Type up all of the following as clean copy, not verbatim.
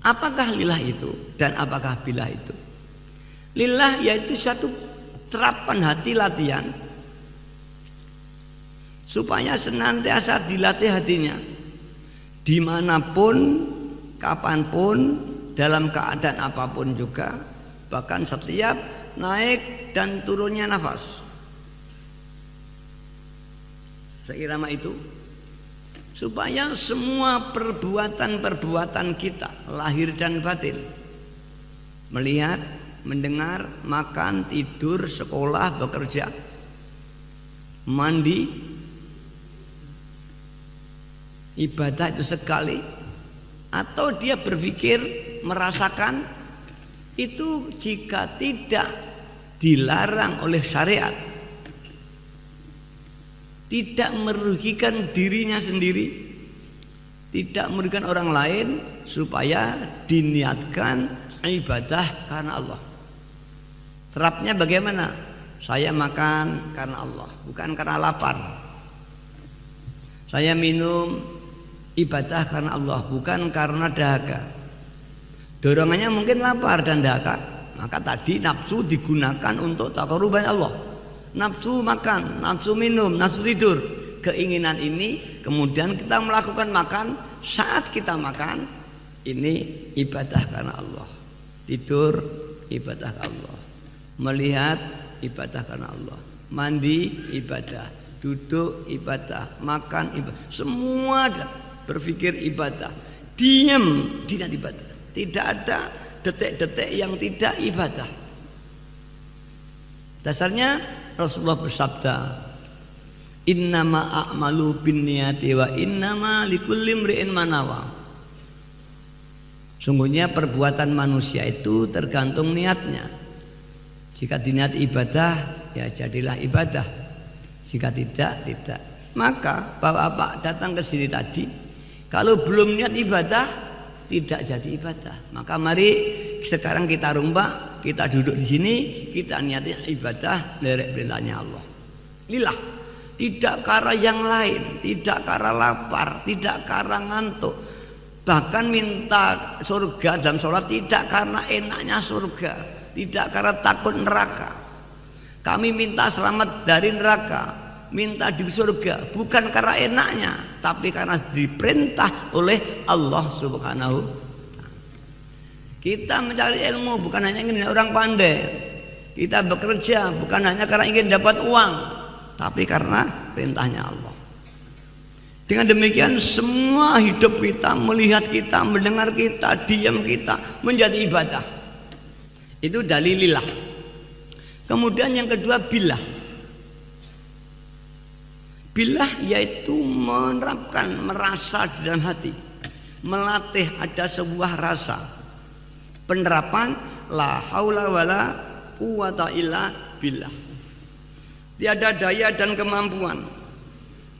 Apakah lillah itu dan apakah billah itu? Lillah yaitu satu terapan hati latihan supaya senantiasa dilatih hatinya dimanapun, kapanpun, dalam keadaan apapun juga, bahkan setiap naik dan turunnya nafas. Seirama itu supaya semua perbuatan-perbuatan kita lahir dan batin, melihat, mendengar, makan, tidur, sekolah, bekerja, mandi, ibadah itu sekali, atau dia berpikir, merasakan, itu jika tidak dilarang oleh syariat, tidak merugikan dirinya sendiri, tidak merugikan orang lain, supaya diniatkan ibadah karena Allah. Terapnya bagaimana? Saya makan karena Allah, bukan karena lapar. Saya minum, ibadah karena Allah, bukan karena dahaga. Dorongannya mungkin lapar dan dahaga, maka tadi nafsu digunakan untuk taqarruban Allah. Nafsu makan, nafsu minum, nafsu tidur, keinginan ini kemudian kita melakukan makan. Saat kita makan, ini ibadah karena Allah. Tidur, ibadah karena Allah. Melihat, ibadah karena Allah. Mandi, ibadah. Duduk, ibadah. Makan, ibadah. Semua berpikir ibadah. Diam, tidak ibadah. Tidak ada detik-detik yang tidak ibadah. Dasarnya Rasulullah bersabda, innama a'malu binniyati wa innama likulli imri'in ma nawa. Sungguhnya perbuatan manusia itu tergantung niatnya. Jika diniat ibadah, ya jadilah ibadah. Jika tidak, tidak. Maka Bapak datang ke sini tadi, kalau belum niat ibadah, tidak jadi ibadah. Maka mari sekarang kita rombak, kita duduk di sini, kita niatnya ibadah dari perintahnya Allah. Lillah, tidak karena yang lain, tidak karena lapar, tidak karena ngantuk. Bahkan minta surga dalam sholat tidak karena enaknya surga, tidak karena takut neraka. Kami minta selamat dari neraka, minta di surga, bukan karena enaknya, tapi karena diperintah oleh Allah Subhanahu. Kita mencari ilmu bukan hanya ingin orang pandai. Kita bekerja bukan hanya karena ingin dapat uang, tapi karena perintahnya Allah. Dengan demikian semua hidup kita, melihat kita, mendengar kita, diam kita menjadi ibadah. Itu dalilillah. Kemudian yang kedua billah. Billah yaitu menerapkan, merasa di dalam hati, melatih ada sebuah rasa. Penerapan la haula wala quwata illa billah. Tiada daya dan kemampuan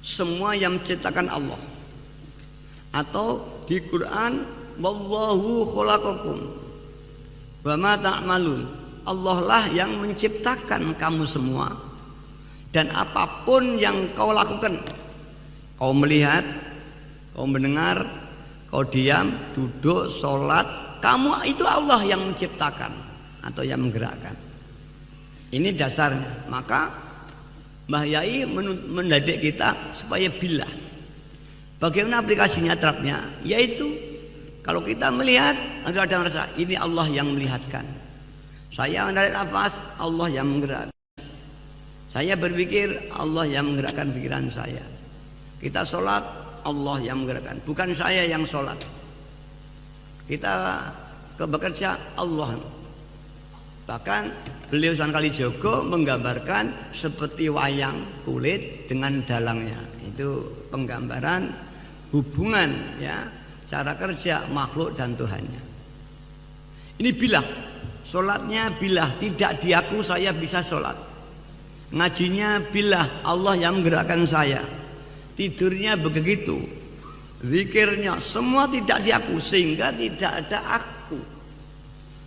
semua yang menciptakan Allah. Atau di Quran, wallahu khalaqakum wa ma ta'malun. Allah lah yang menciptakan kamu semua dan apapun yang kau lakukan. Kau melihat, kau mendengar, kau diam, duduk, sholat, kamu itu Allah yang menciptakan atau yang menggerakkan. Ini dasarnya. Maka Mbah Yai mendidik kita supaya billah. Bagaimana aplikasinya, terapnya? Yaitu kalau kita melihat, ada yang merasa ini Allah yang melihatkan. Saya menarik nafas, Allah yang menggerakkan. Saya berpikir, Allah yang menggerakkan pikiran saya. Kita sholat, Allah yang menggerakkan, bukan saya yang sholat. Kita bekerja, Allah. Bahkan beliau Sunan Kalijaga menggambarkan seperti wayang kulit dengan dalangnya. Itu penggambaran hubungan, ya, cara kerja makhluk dan Tuhannya. Ini billah. Sholatnya billah, tidak diaku saya bisa sholat. Ngajinya billah, Allah yang menggerakkan saya. Tidurnya begitu, zikirnya semua tidak diaku, sehingga tidak ada aku.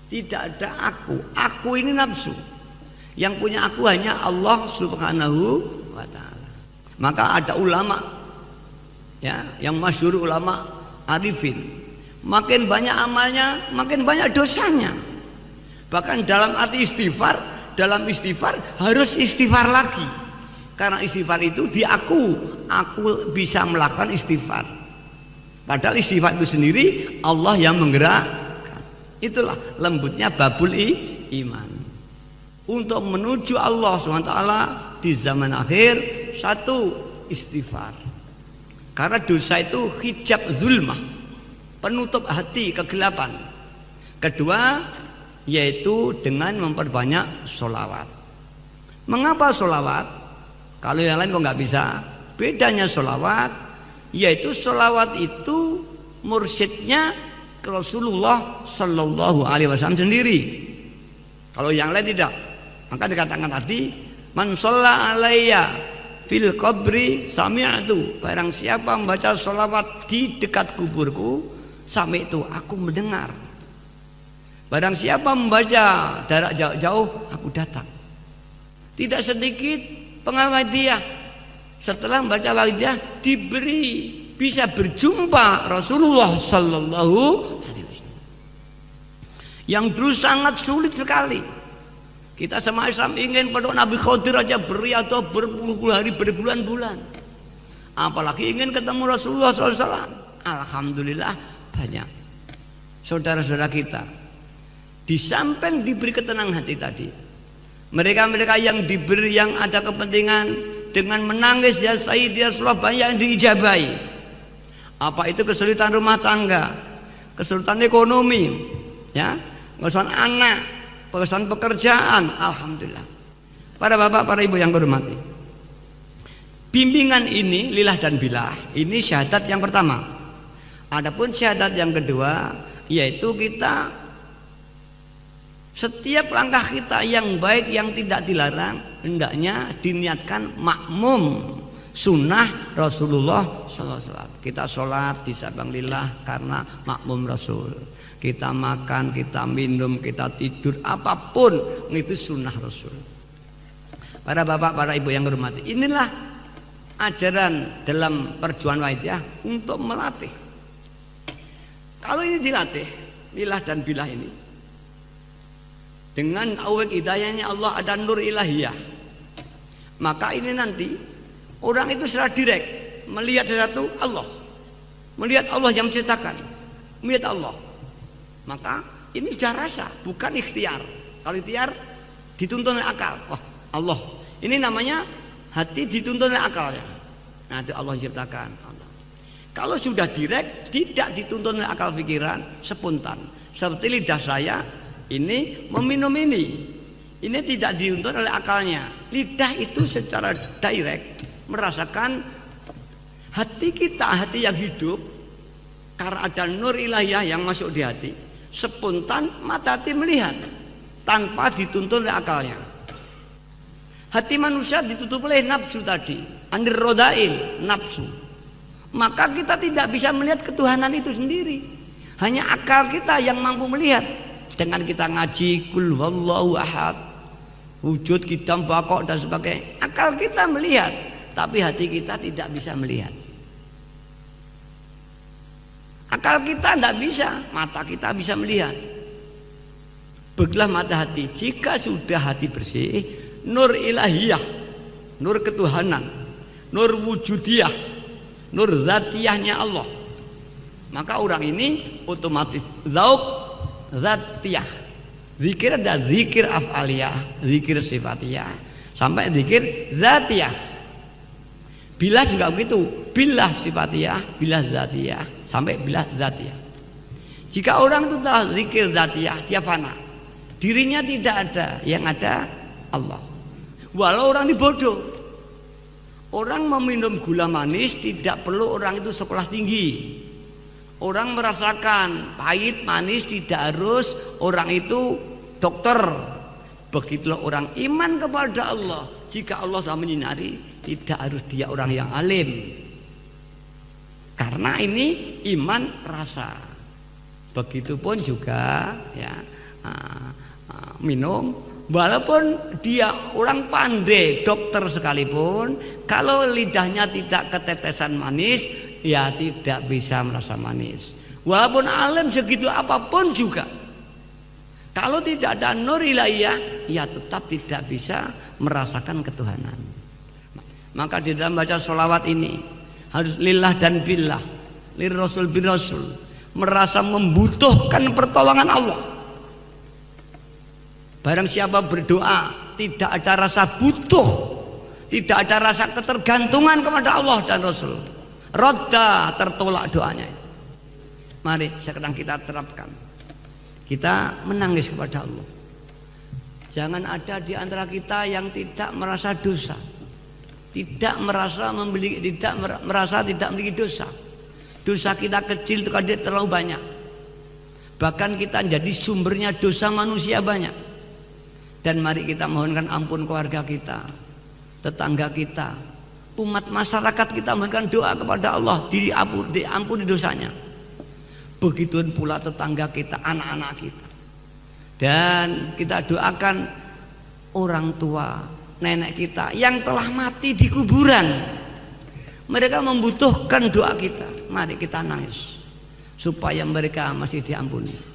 Tidak ada aku. Aku ini nafsu. Yang punya aku hanya Allah Subhanahu wa ta'ala. Maka ada ulama, ya, yang masyhur ulama arifin makin banyak amalnya, makin banyak dosanya. Bahkan dalam arti istighfar, dalam istighfar harus istighfar lagi. Karena istighfar itu aku bisa melakukan istighfar. Padahal istighfar itu sendiri Allah yang menggerakkan. Itulah lembutnya babul iman. Untuk menuju Allah SWT di zaman akhir, satu, istighfar. Karena dosa itu hijab zulmah, penutup hati kegelapan. Kedua, yaitu dengan memperbanyak sholawat. Mengapa sholawat? Kalau yang lain kok nggak bisa? Bedanya sholawat, yaitu sholawat itu mursyidnya Rasulullah Sallallahu Alaihi Wasallam sendiri. Kalau yang lain tidak. Maka dikatakan tadi, man sholla alayya fil qabri sami'tu. Barang siapa membaca sholawat di dekat kuburku, sami'tu, aku mendengar. Barang siapa membaca jarak jauh, aku datang. Tidak sedikit pengawal dia setelah membaca walidiyah diberi bisa berjumpa Rasulullah Sallallahu Alaihi Wasallam. Yang dulu sangat sulit sekali. Kita sama Islam ingin pada Nabi Khidir aja beriadah berpuluh-puluh hari, berbulan-bulan. Apalagi ingin ketemu Rasulullah SAW. Alhamdulillah banyak saudara-saudara kita di samping diberi ketenangan hati tadi. Mereka-mereka yang diberi, yang ada kepentingan dengan menangis ya Sayyid ya Rasulullah, banyak yang diijabai. Apa itu kesulitan rumah tangga, kesulitan ekonomi, ya, kesulitan anak, pesan pekerjaan, alhamdulillah. Para bapak, para ibu yang hormati, bimbingan ini lillah dan billah, ini syahadat yang pertama. Adapun syahadat yang kedua, yaitu kita setiap langkah kita yang baik yang tidak dilarang hendaknya diniatkan makmum sunnah Rasulullah SAW. Kita sholat di sabang lillah karena makmum Rasul. Kita makan, kita minum, kita tidur, apapun itu sunnah Rasul. Para bapak, para ibu yang hormati, inilah ajaran dalam perjuangan walidiyah untuk melatih. Kalau ini dilatih, lillah dan billah ini, dengan awek hidayahnya Allah, ada nur ilahiyah, maka ini nanti orang itu secara direct melihat sesuatu Allah, melihat Allah yang menciptakan, melihat Allah. Maka ini sudah rasa, bukan ikhtiar. Kalau ikhtiar dituntun oleh akal. Wah, Allah. Ini namanya hati dituntun oleh akalnya. Nah, itu Allah ciptakan. Allah. Kalau sudah direct, tidak dituntun oleh akal pikiran, spontan. Seperti lidah saya ini meminum ini. Ini tidak dituntun oleh akalnya. Lidah itu secara direct merasakan hati kita, hati yang hidup, karena ada nur ilahiyah yang masuk di hati. Spontan mata hati melihat tanpa dituntun oleh akalnya. Hati manusia ditutup oleh nafsu tadi, anir rodail, nafsu. Maka kita tidak bisa melihat ketuhanan itu sendiri. Hanya akal kita yang mampu melihat. Dengan kita ngaji kul wallahu ahad, wujud qidam baqa dan sebagainya, akal kita melihat, tapi hati kita tidak bisa melihat. Akal kita tidak bisa, mata kita bisa melihat. Begitulah mata hati. Jika sudah hati bersih, nur ilahiyah, nur ketuhanan, nur wujudiyah, nur zatiyahnya Allah, maka orang ini otomatis zauk zatiyah. Zikir ada zikir af'aliyah, zikir sifatiyah, sampai zikir zatiyah. Billah juga begitu, billah sifatiyah, billah zatiyah, sampai billah zatiyah. Jika orang itu telah zikir zatiyah, dia fana, dirinya tidak ada, yang ada Allah. Walau orang ini bodoh, orang meminum gula manis tidak perlu orang itu sekolah tinggi. Orang merasakan pahit manis tidak harus orang itu dokter. Begitulah orang iman kepada Allah, jika Allah sudah menyinari, tidak harus dia orang yang alim. Karena ini iman rasa. Begitupun juga ya, minum, walaupun dia orang pandai dokter sekalipun, kalau lidahnya tidak ketetesan manis, ya tidak bisa merasa manis. Walaupun alim segitu apapun juga, kalau tidak ada nur ilahiyah, ya tetap tidak bisa merasakan ketuhanan. Maka di dalam baca sholawat ini harus lillah dan billah, lir rasul bir rasul, merasa membutuhkan pertolongan Allah. Barang siapa berdoa tidak ada rasa butuh, tidak ada rasa ketergantungan kepada Allah dan Rasul, rodda, tertolak doanya. Mari sekarang kita terapkan. Kita menangis kepada Allah. Jangan ada di antara kita yang tidak merasa dosa, tidak merasa memiliki dosa. Dosa kita kecil itu kadang terlalu banyak. Bahkan kita jadi sumbernya dosa manusia banyak. Dan mari kita mohonkan ampun keluarga kita, tetangga kita, umat masyarakat kita, mohonkan doa kepada Allah diampuni dosanya. Begitu pula tetangga kita, anak-anak kita. Dan kita doakan orang tua, nenek kita yang telah mati di kuburan. Mereka membutuhkan doa kita. Mari kita nangis supaya mereka masih diampuni.